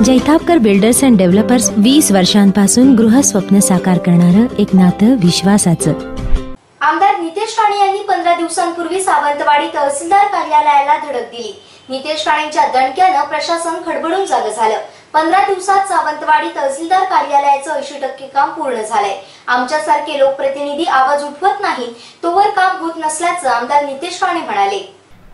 Jaitapkar builders and developers 20 वर्षांपासून गृहस्वप्न साकार करणारं एक नातं विश्वासाचं। आमदार नितेश राणे यांनी 15 दिवसांपूर्वी सावंतवाडी तहसीलदार कार्यालयाला धडक दिली। नितेश राणेंच्या दणक्यानं प्रशासन खडबडून जागं झालं। 15 दिवसात सावंतवाडी तहसीलदार कार्यालयाचं 80% काम पूर्ण झालंय। आमच्यासारखे लोकप्रतिनिधी आवाज उठवत नाही तोवर काम होत नसल्याचं आमदार नितेश राणे म्हणाले।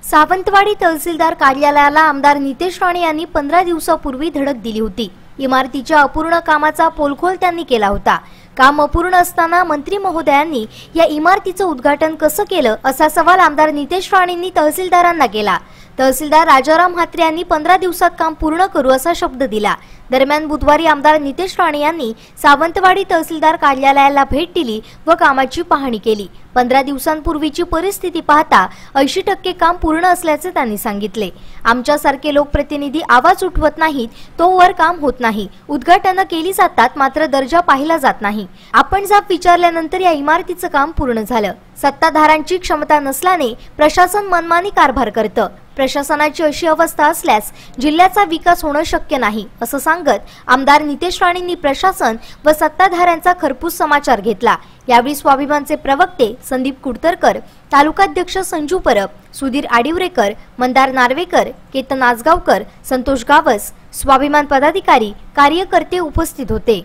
सावंतवाडी तहसीलदार कार्यालयाला आमदार नितेश राणे यांनी 15 दिवसापूर्वी धडक दिली होती। इमारतीच्या अपूर्ण कामाचा पोलखोल त्यांनी केला होता। काम अपूर्ण असताना मंत्री महोदयांनी या इमारतीचं उद्घाटन कसं केलं असा सवाल आमदार नितेश राणेंनी तहसीलदारांना केला। तहसीलदार राजाराम म्हात्रे यांनी 15 दिवसात काम पूर्ण करू असा शब्द दिला। दरम्यान बुधवारी आमदार नितेश राणे यांनी सावंतवाडी तहसीलदार कार्यालयाला भेट दिली व कामाची पाहणी केली। 15 दिवसांपूर्वीची परिस्थिती पाहता 80% काम पूर्ण असल्याचे त्यांनी सांगितले। आमच्यासारखे लोकप्रतिनिधी आवाज उठवत नाहीत तोवर काम होत नाही। उद्घाटनं केली जातात मात्र दर्जा पाहिला जात नाही। आपण जाब विचारल्यानंतर या इमारतीचं काम पूर्ण झालं। सत्ताधाऱ्यांची क्षमता नसल्याने प्रशासन मनमानी कारभार करतं। प्रशासनाची अशी अवस्था असल्यास जिल्ह्याचा विकास होणं शक्य नाही असं सांगत आमदार नितेश राणेंनी प्रशासन व सत्ताधाऱ्यांचा खरपूस समाचार घेतला। यावेळी स्वाभिमानचे प्रवक्ते संदीप कुडतरकर, तालुकाध्यक्ष संजू परब, सुधीर आडिवरेकर, मंदार नार्वेकर, केतन आजगावकर, संतोष गावस, स्वाभिमान पदाधिकारी, कार्यकर्ते उपस्थित होते।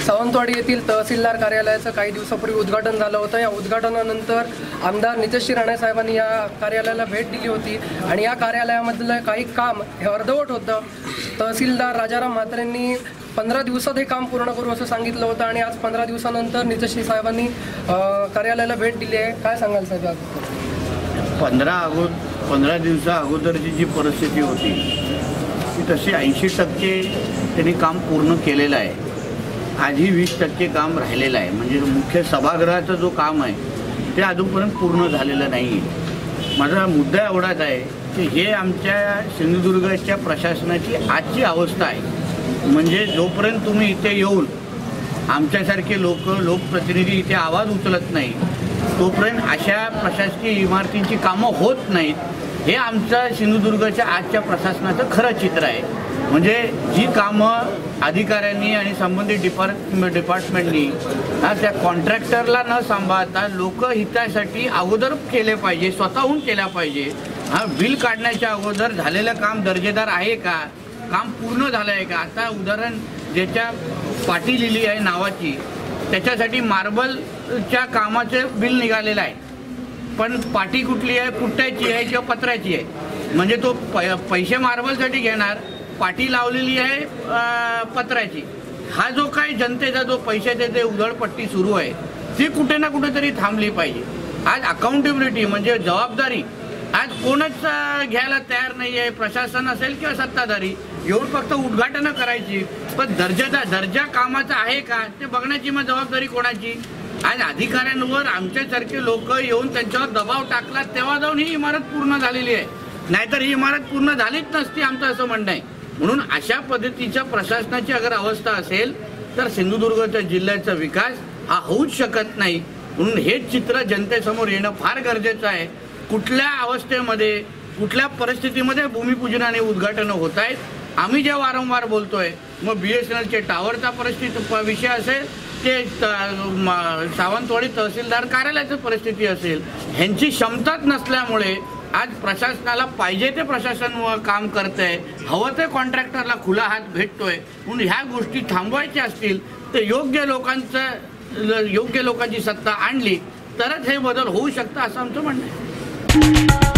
सावंतवाडी येथील तहसीलदार कार्यालयाचं काही दिवसापूर्वी उद्घाटन झालं होतं। या उद्घाटनानंतर आमदार नितेश राणे साहेबांनी या कार्यालयाला भेट दिली होती आणि या कार्यालयामधलं काही काम हे अर्धवट होतं। तहसीलदार राजाराम म्हात्रेंनी 15 दिवसात हे काम पूर्ण करू असं सांगितलं होतं आणि आज 15 दिवसानंतर नितेश साहेबांनी कार्यालयाला भेट दिली आहे। काय सांगाल साहेब? 15 दिवसा अगोदरची जी परिस्थिती होती ती तशी 80% त्यांनी काम पूर्ण केलेलं आहे। आधी 20% काम राहिलेलं आहे। म्हणजे मुख्य सभागृहाचं जो काम आहे ते अजूनपर्यंत पूर्ण झालेलं नाही आहे। माझा मुद्दा एवढाच आहे की हे आमच्या सिंधुदुर्गच्या प्रशासनाची आजची अवस्था आहे। म्हणजे जोपर्यंत तुम्ही इथे येऊन आमच्यासारखे लोकप्रतिनिधी इथे आवाज उचलत नाही तोपर्यंत अशा प्रशासकीय इमारतींची कामं होत नाहीत। हे आमच्या सिंधुदुर्गच्या आजच्या प्रशासनाचं खरं चित्र आहे। म्हणजे जी कामं अधिकाऱ्यांनी आणि संबंधित डिपार्टमेंटनी त्या कॉन्ट्रॅक्टरला न सांभाळता लोकहितासाठी अगोदर केले पाहिजे, स्वतःहून केल्या पाहिजे। बिल काढण्याच्या अगोदर झालेलं काम दर्जेदार आहे का, काम पूर्ण झालं आहे का। आता उदाहरण ज्याच्या पाटी लिहिली आहे नावाची त्याच्यासाठी मार्बलच्या कामाचं बिल निघालेलं आहे, पण पाटी कुठली आहे, पुट्ट्याची आहे किंवा पत्र्याची आहे। म्हणजे तो पैसे मार्बलसाठी घेणार, पाटी लावलेली आहे पत्र्याची। हा जो काही जनतेचा जो पैशाचे ते उधळपट्टी सुरू आहे ती कुठे ना कुठेतरी थांबली पाहिजे। आज अकाउंटेबिलिटी म्हणजे जबाबदारी आज कोणच घ्यायला तयार नाही आहे। प्रशासन असेल किंवा सत्ताधारी येऊन फक्त उद्घाटनं करायची, पण दर्जा कामाचा आहे का ते बघण्याची मग जबाबदारी कोणाची? आज अधिकाऱ्यांवर आमच्यासारखे लोक येऊन त्यांच्यावर दबाव टाकला तेव्हा जाऊन ही इमारत पूर्ण झालेली आहे, नाहीतर ही इमारत पूर्ण झालीच नसती आमचं असं म्हणणं आहे। म्हणून अशा पद्धतीच्या प्रशासनाची अगर अवस्था असेल तर सिंधुदुर्गच्या जिल्ह्याचा विकास हा होऊच शकत नाही। म्हणून हे चित्र जनतेसमोर येणं फार गरजेचं आहे। कुठल्या अवस्थेमध्ये कुठल्या परिस्थितीमध्ये भूमिपूजनाने उद्घाटनं होत आहेत आम्ही जे वारंवार बोलतोय। मग BSNLचे टावरचा विषय असेल ते सावंतवाडी तहसीलदार कार्यालयाची परिस्थिती असेल, ह्यांची क्षमताच नसल्यामुळे आज प्रशासनाला पाहिजे ते प्रशासन काम करतंय, हवं ते कॉन्ट्रॅक्टरला खुला हात भेटतोय। म्हणून ह्या गोष्टी थांबवायच्या असतील तर योग्य लोकांची सत्ता आणली तरच हे बदल होऊ शकतं असं आमचं म्हणणं आहे।